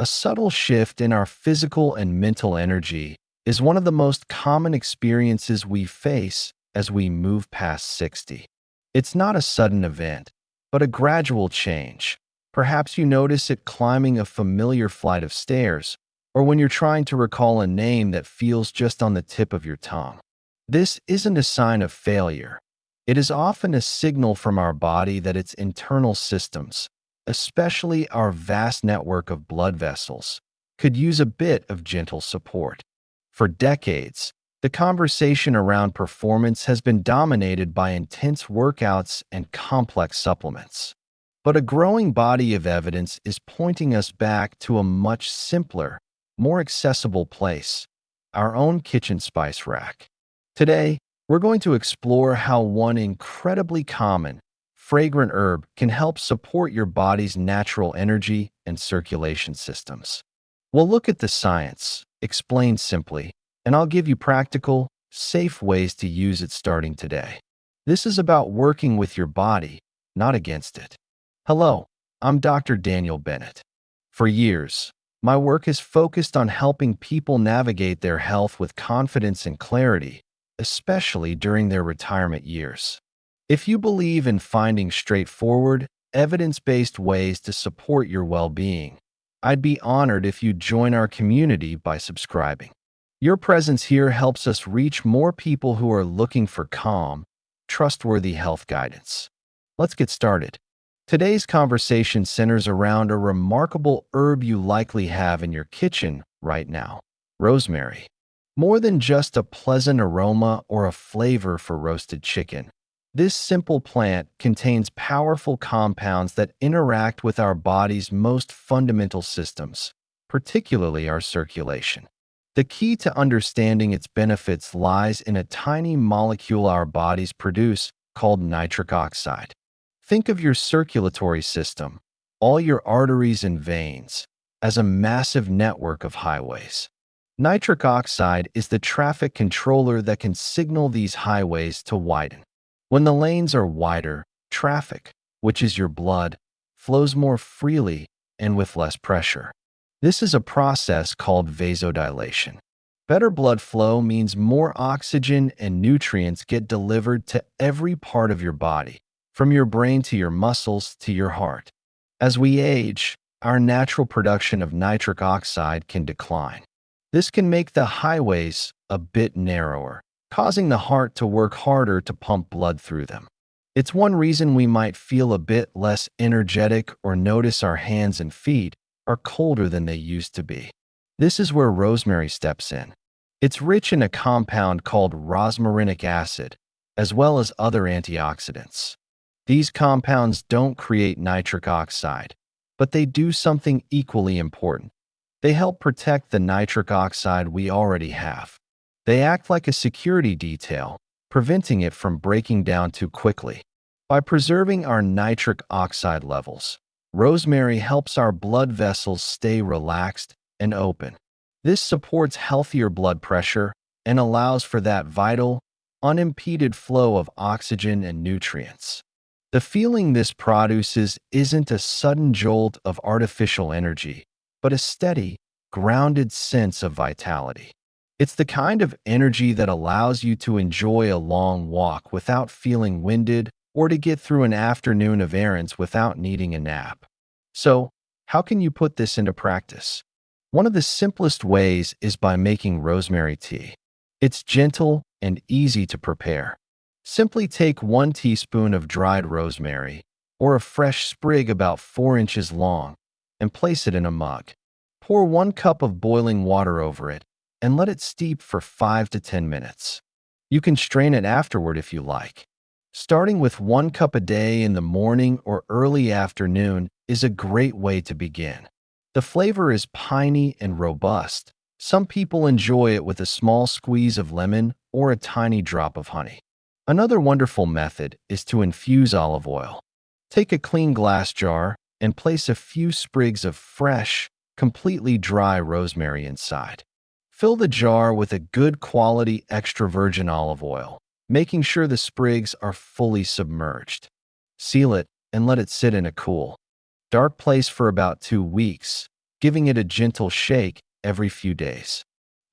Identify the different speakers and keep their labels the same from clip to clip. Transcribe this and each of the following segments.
Speaker 1: A subtle shift in our physical and mental energy is one of the most common experiences we face as we move past 60. It's not a sudden event, but a gradual change. Perhaps you notice it climbing a familiar flight of stairs, or when you're trying to recall a name that feels just on the tip of your tongue. This isn't a sign of failure. It is often a signal from our body that its internal systems, especially our vast network of blood vessels, could use a bit of gentle support. For decades, the conversation around performance has been dominated by intense workouts and complex supplements. But a growing body of evidence is pointing us back to a much simpler, more accessible place, our own kitchen spice rack. Today, we're going to explore how one incredibly common, fragrant herb can help support your body's natural energy and circulation systems. We'll look at the science, explained simply, and I'll give you practical, safe ways to use it starting today. This is about working with your body, not against it. Hello, I'm Dr. Daniel Bennett. For years, my work has focused on helping people navigate their health with confidence and clarity, especially during their retirement years. If you believe in finding straightforward, evidence-based ways to support your well-being, I'd be honored if you'd join our community by subscribing. Your presence here helps us reach more people who are looking for calm, trustworthy health guidance. Let's get started. Today's conversation centers around a remarkable herb you likely have in your kitchen right now: rosemary. More than just a pleasant aroma or a flavor for roasted chicken, this simple plant contains powerful compounds that interact with our body's most fundamental systems, particularly our circulation. The key to understanding its benefits lies in a tiny molecule our bodies produce called nitric oxide. Think of your circulatory system, all your arteries and veins, as a massive network of highways. Nitric oxide is the traffic controller that can signal these highways to widen. When the lanes are wider, traffic, which is your blood, flows more freely and with less pressure. This is a process called vasodilation. Better blood flow means more oxygen and nutrients get delivered to every part of your body, from your brain to your muscles to your heart. As we age, our natural production of nitric oxide can decline. This can make the highways a bit narrower, causing the heart to work harder to pump blood through them. It's one reason we might feel a bit less energetic or notice our hands and feet are colder than they used to be. This is where rosemary steps in. It's rich in a compound called rosmarinic acid, as well as other antioxidants. These compounds don't create nitric oxide, but they do something equally important. They help protect the nitric oxide we already have. They act like a security detail, preventing it from breaking down too quickly. By preserving our nitric oxide levels, rosemary helps our blood vessels stay relaxed and open. This supports healthier blood pressure and allows for that vital, unimpeded flow of oxygen and nutrients. The feeling this produces isn't a sudden jolt of artificial energy, but a steady, grounded sense of vitality. It's the kind of energy that allows you to enjoy a long walk without feeling winded or to get through an afternoon of errands without needing a nap. So, how can you put this into practice? One of the simplest ways is by making rosemary tea. It's gentle and easy to prepare. Simply take 1 teaspoon of dried rosemary, or a fresh sprig about 4 inches long, and place it in a mug. Pour 1 cup of boiling water over it, and let it steep for 5 to 10 minutes. You can strain it afterward if you like. Starting with 1 cup a day in the morning or early afternoon is a great way to begin. The flavor is piney and robust. Some people enjoy it with a small squeeze of lemon or a tiny drop of honey. Another wonderful method is to infuse olive oil. Take a clean glass jar and place a few sprigs of fresh, completely dry rosemary inside. Fill the jar with a good quality extra virgin olive oil, making sure the sprigs are fully submerged. Seal it and let it sit in a cool, dark place for about 2 weeks. giving it a gentle shake every few days.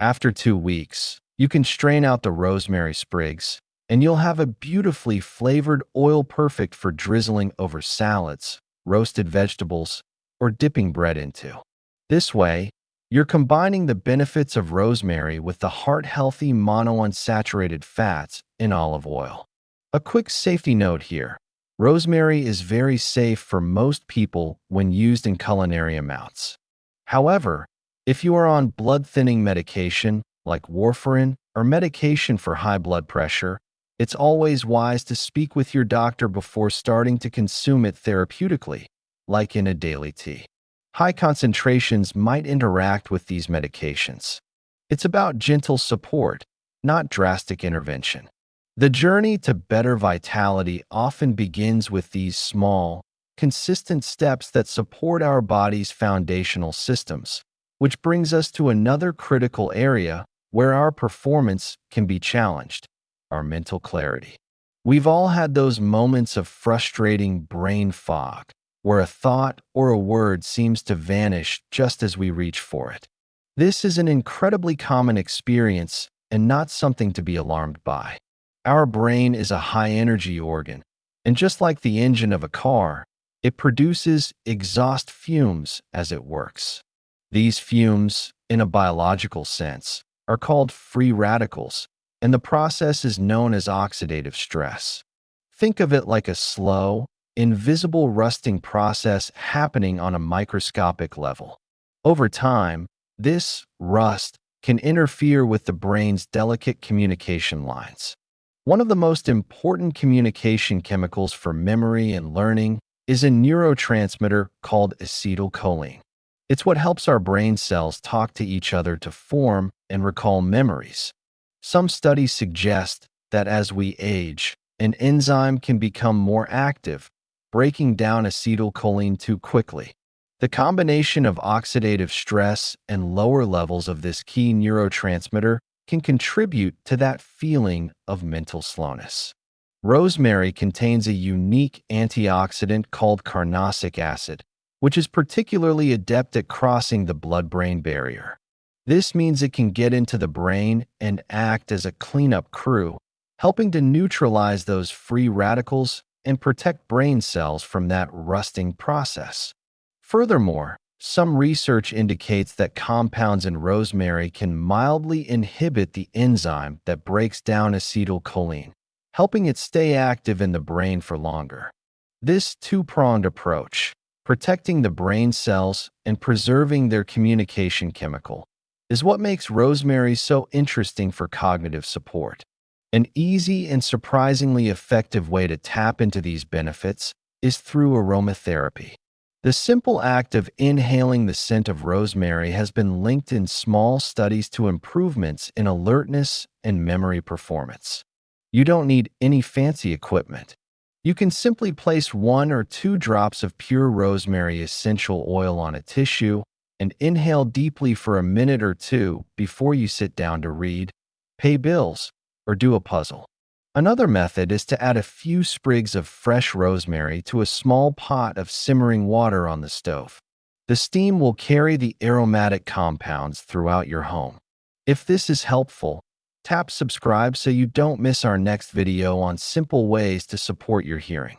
Speaker 1: After 2 weeks, you can strain out the rosemary sprigs, and you'll have a beautifully flavored oil perfect for drizzling over salads, roasted vegetables, or dipping bread into. This way, you're combining the benefits of rosemary with the heart-healthy monounsaturated fats in olive oil. A quick safety note here. Rosemary is very safe for most people when used in culinary amounts. However, if you are on blood-thinning medication like warfarin or medication for high blood pressure, it's always wise to speak with your doctor before starting to consume it therapeutically, like in a daily tea. High concentrations might interact with these medications. It's about gentle support, not drastic intervention. The journey to better vitality often begins with these small, consistent steps that support our body's foundational systems, which brings us to another critical area where our performance can be challenged: our mental clarity. We've all had those moments of frustrating brain fog, where a thought or a word seems to vanish just as we reach for it. This is an incredibly common experience and not something to be alarmed by. Our brain is a high-energy organ, and just like the engine of a car, it produces exhaust fumes as it works. These fumes, in a biological sense, are called free radicals, and the process is known as oxidative stress. Think of it like a slow, invisible rusting process happening on a microscopic level. Over time, this rust can interfere with the brain's delicate communication lines. One of the most important communication chemicals for memory and learning is a neurotransmitter called acetylcholine. It's what helps our brain cells talk to each other to form and recall memories. Some studies suggest that as we age, an enzyme can become more active, breaking down acetylcholine too quickly. The combination of oxidative stress and lower levels of this key neurotransmitter can contribute to that feeling of mental slowness. Rosemary contains a unique antioxidant called carnosic acid, which is particularly adept at crossing the blood-brain barrier. This means it can get into the brain and act as a cleanup crew, helping to neutralize those free radicals and protect brain cells from that rusting process. Furthermore, some research indicates that compounds in rosemary can mildly inhibit the enzyme that breaks down acetylcholine, helping it stay active in the brain for longer. This two-pronged approach, protecting the brain cells and preserving their communication chemical, is what makes rosemary so interesting for cognitive support. An easy and surprisingly effective way to tap into these benefits is through aromatherapy. The simple act of inhaling the scent of rosemary has been linked in small studies to improvements in alertness and memory performance. You don't need any fancy equipment. You can simply place 1 or 2 drops of pure rosemary essential oil on a tissue and inhale deeply for a minute or two before you sit down to read, pay bills, or do a puzzle. Another method is to add a few sprigs of fresh rosemary to a small pot of simmering water on the stove. The steam will carry the aromatic compounds throughout your home. If this is helpful, tap subscribe so you don't miss our next video on simple ways to support your hearing.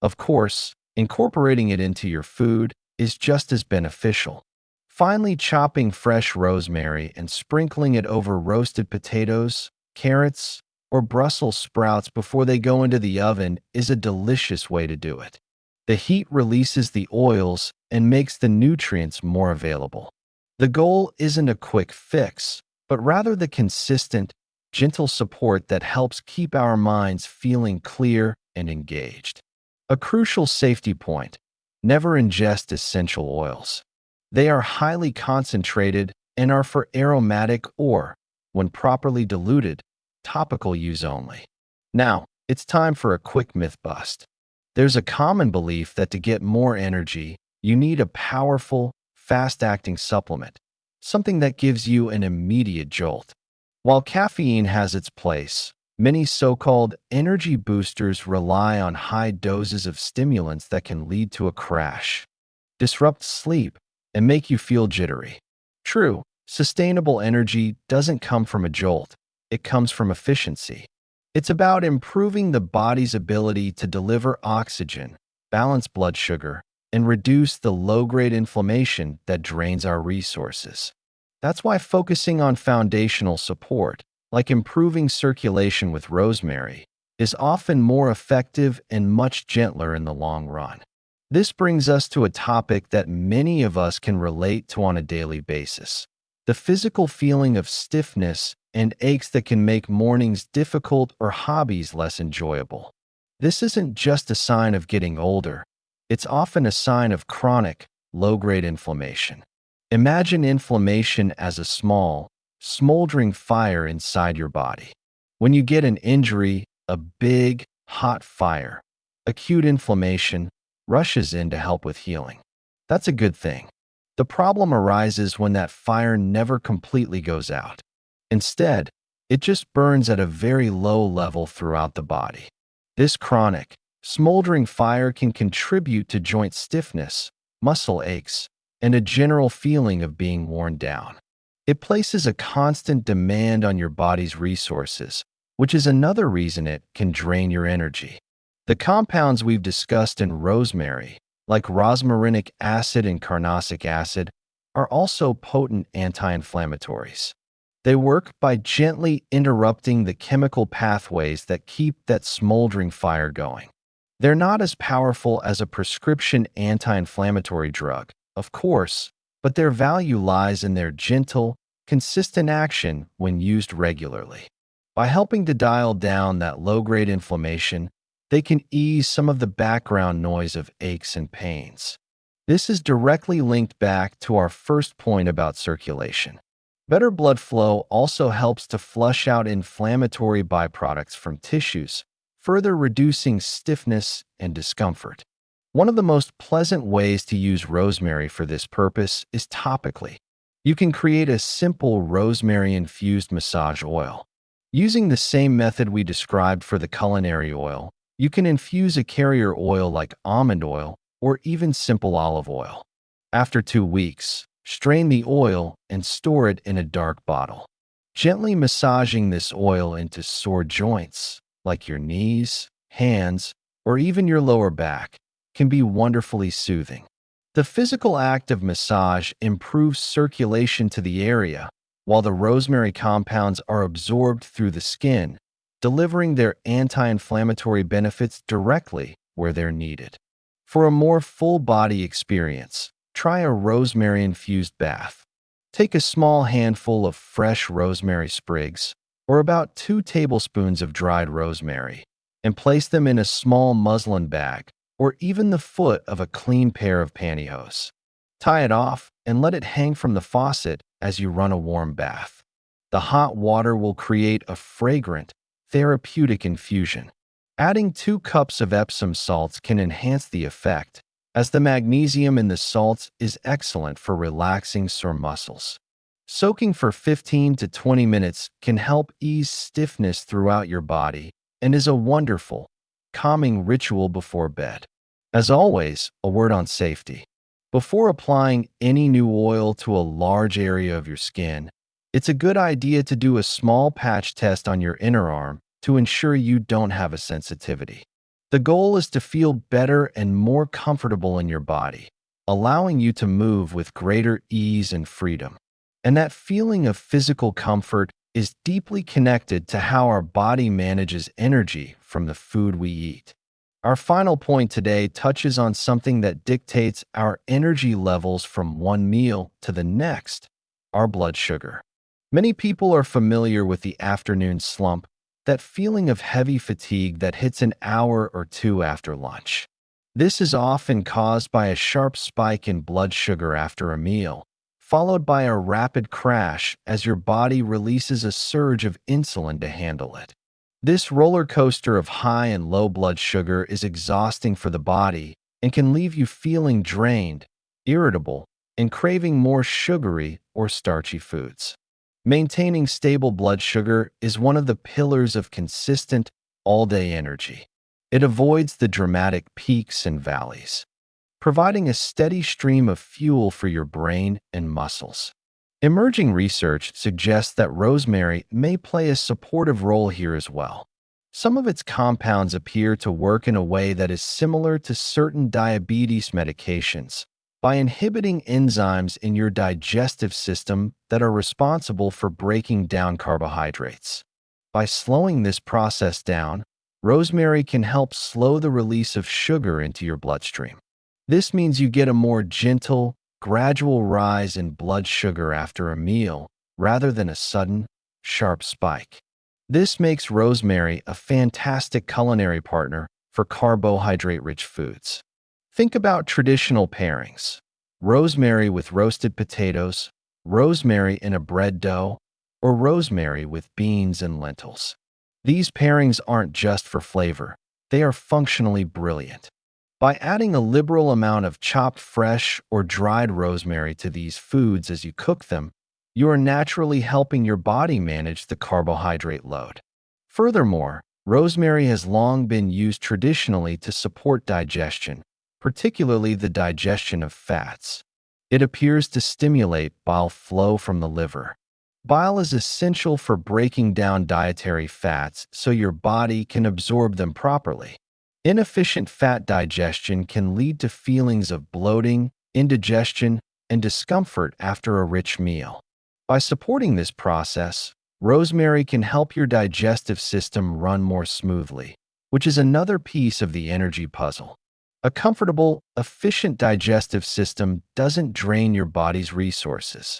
Speaker 1: Of course, incorporating it into your food is just as beneficial. Finally, chopping fresh rosemary and sprinkling it over roasted potatoes, carrots, or Brussels sprouts before they go into the oven is a delicious way to do it. The heat releases the oils and makes the nutrients more available. The goal isn't a quick fix, but rather the consistent, gentle support that helps keep our minds feeling clear and engaged. A crucial safety point: never ingest essential oils. They are highly concentrated and are for aromatic or, when properly diluted, topical use only. Now, it's time for a quick myth bust. There's a common belief that to get more energy, you need a powerful, fast-acting supplement, something that gives you an immediate jolt. While caffeine has its place, many so-called energy boosters rely on high doses of stimulants that can lead to a crash, disrupt sleep, and make you feel jittery. True, sustainable energy doesn't come from a jolt, it comes from efficiency. It's about improving the body's ability to deliver oxygen, balance blood sugar, and reduce the low-grade inflammation that drains our resources. That's why focusing on foundational support, like improving circulation with rosemary, is often more effective and much gentler in the long run. This brings us to a topic that many of us can relate to on a daily basis: the physical feeling of stiffness and aches that can make mornings difficult or hobbies less enjoyable. This isn't just a sign of getting older, it's often a sign of chronic, low-grade inflammation. Imagine inflammation as a small, smoldering fire inside your body. When you get an injury, a big, hot fire, acute inflammation, rushes in to help with healing. That's a good thing. The problem arises when that fire never completely goes out. Instead, it just burns at a very low level throughout the body. This chronic, smoldering fire can contribute to joint stiffness, muscle aches, and a general feeling of being worn down. It places a constant demand on your body's resources, which is another reason it can drain your energy. The compounds we've discussed in rosemary, like rosmarinic acid and carnosic acid, are also potent anti-inflammatories. They work by gently interrupting the chemical pathways that keep that smoldering fire going. They're not as powerful as a prescription anti-inflammatory drug, of course, but their value lies in their gentle, consistent action when used regularly. By helping to dial down that low-grade inflammation, they can ease some of the background noise of aches and pains. This is directly linked back to our first point about circulation. Better blood flow also helps to flush out inflammatory byproducts from tissues, further reducing stiffness and discomfort. One of the most pleasant ways to use rosemary for this purpose is topically. You can create a simple rosemary-infused massage oil. Using the same method we described for the culinary oil, you can infuse a carrier oil like almond oil or even simple olive oil. After 2 weeks, strain the oil and store it in a dark bottle. Gently massaging this oil into sore joints, like your knees, hands, or even your lower back, can be wonderfully soothing. The physical act of massage improves circulation to the area, while the rosemary compounds are absorbed through the skin, delivering their anti-inflammatory benefits directly where they're needed. For a more full-body experience, try a rosemary-infused bath. Take a small handful of fresh rosemary sprigs, or about 2 tablespoons of dried rosemary, and place them in a small muslin bag, or even the foot of a clean pair of pantyhose. Tie it off and let it hang from the faucet as you run a warm bath. The hot water will create a fragrant, therapeutic infusion. Adding 2 cups of Epsom salts can enhance the effect, as the magnesium in the salts is excellent for relaxing sore muscles. Soaking for 15 to 20 minutes can help ease stiffness throughout your body and is a wonderful, calming ritual before bed. As always, a word on safety. Before applying any new oil to a large area of your skin, it's a good idea to do a small patch test on your inner arm to ensure you don't have a sensitivity. The goal is to feel better and more comfortable in your body, allowing you to move with greater ease and freedom. And that feeling of physical comfort is deeply connected to how our body manages energy from the food we eat. Our final point today touches on something that dictates our energy levels from one meal to the next: our blood sugar. Many people are familiar with the afternoon slump, that feeling of heavy fatigue that hits an hour or 2 after lunch. This is often caused by a sharp spike in blood sugar after a meal, followed by a rapid crash as your body releases a surge of insulin to handle it. This roller coaster of high and low blood sugar is exhausting for the body and can leave you feeling drained, irritable, and craving more sugary or starchy foods. Maintaining stable blood sugar is one of the pillars of consistent, all-day energy. It avoids the dramatic peaks and valleys. providing a steady stream of fuel for your brain and muscles. Emerging research suggests that rosemary may play a supportive role here as well. Some of its compounds appear to work in a way that is similar to certain diabetes medications by inhibiting enzymes in your digestive system that are responsible for breaking down carbohydrates. By slowing this process down, rosemary can help slow the release of sugar into your bloodstream. This means you get a more gentle, gradual rise in blood sugar after a meal rather than a sudden, sharp spike. This makes rosemary a fantastic culinary partner for carbohydrate-rich foods. Think about traditional pairings: rosemary with roasted potatoes, rosemary in a bread dough, or rosemary with beans and lentils. These pairings aren't just for flavor, they are functionally brilliant. By adding a liberal amount of chopped fresh or dried rosemary to these foods as you cook them, you are naturally helping your body manage the carbohydrate load. Furthermore, rosemary has long been used traditionally to support digestion, particularly the digestion of fats. It appears to stimulate bile flow from the liver. Bile is essential for breaking down dietary fats so your body can absorb them properly. Inefficient fat digestion can lead to feelings of bloating, indigestion, and discomfort after a rich meal. By supporting this process, rosemary can help your digestive system run more smoothly, which is another piece of the energy puzzle. A comfortable, efficient digestive system doesn't drain your body's resources.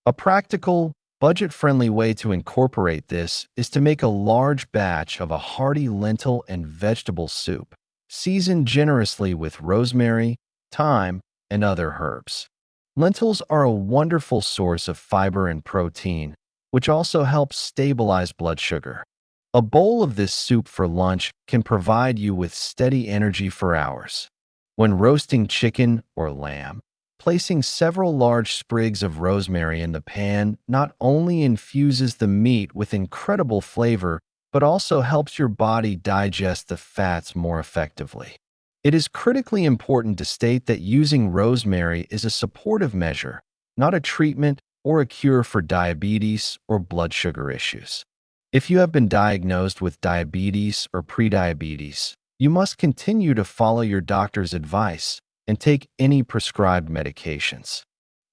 Speaker 1: A practical, budget-friendly way to incorporate this is to make a large batch of a hearty lentil and vegetable soup, seasoned generously with rosemary, thyme, and other herbs. Lentils are a wonderful source of fiber and protein, which also helps stabilize blood sugar. A bowl of this soup for lunch can provide you with steady energy for hours. When roasting chicken or lamb, placing several large sprigs of rosemary in the pan not only infuses the meat with incredible flavor, but also helps your body digest the fats more effectively. It is critically important to state that using rosemary is a supportive measure, not a treatment or a cure for diabetes or blood sugar issues. If you have been diagnosed with diabetes or prediabetes, you must continue to follow your doctor's advice and take any prescribed medications.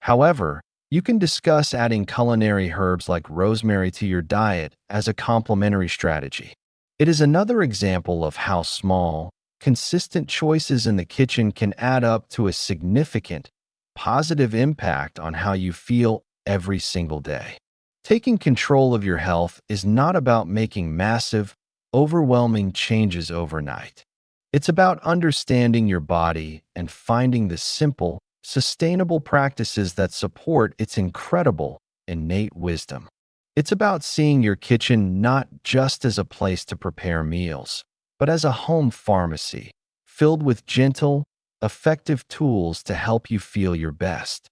Speaker 1: However, you can discuss adding culinary herbs like rosemary to your diet as a complementary strategy. It is another example of how small, consistent choices in the kitchen can add up to a significant, positive impact on how you feel every single day. Taking control of your health is not about making massive, overwhelming changes overnight. It's about understanding your body and finding the simple, sustainable practices that support its incredible, innate wisdom. It's about seeing your kitchen not just as a place to prepare meals, but as a home pharmacy, filled with gentle, effective tools to help you feel your best.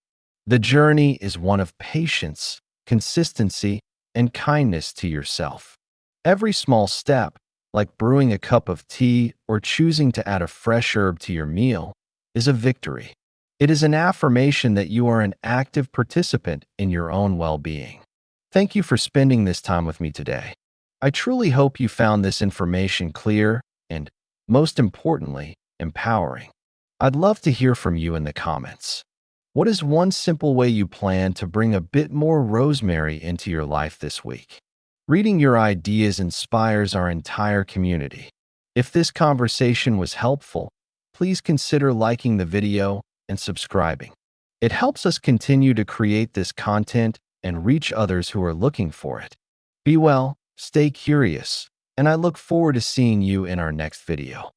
Speaker 1: The journey is one of patience, consistency, and kindness to yourself. Every small step, like brewing a cup of tea or choosing to add a fresh herb to your meal, is a victory. It is an affirmation that you are an active participant in your own well-being. Thank you for spending this time with me today. I truly hope you found this information clear and, most importantly, empowering. I'd love to hear from you in the comments. What is one simple way you plan to bring a bit more rosemary into your life this week? Reading your ideas inspires our entire community. If this conversation was helpful, please consider liking the video and subscribing. It helps us continue to create this content and reach others who are looking for it. Be well, stay curious, and I look forward to seeing you in our next video.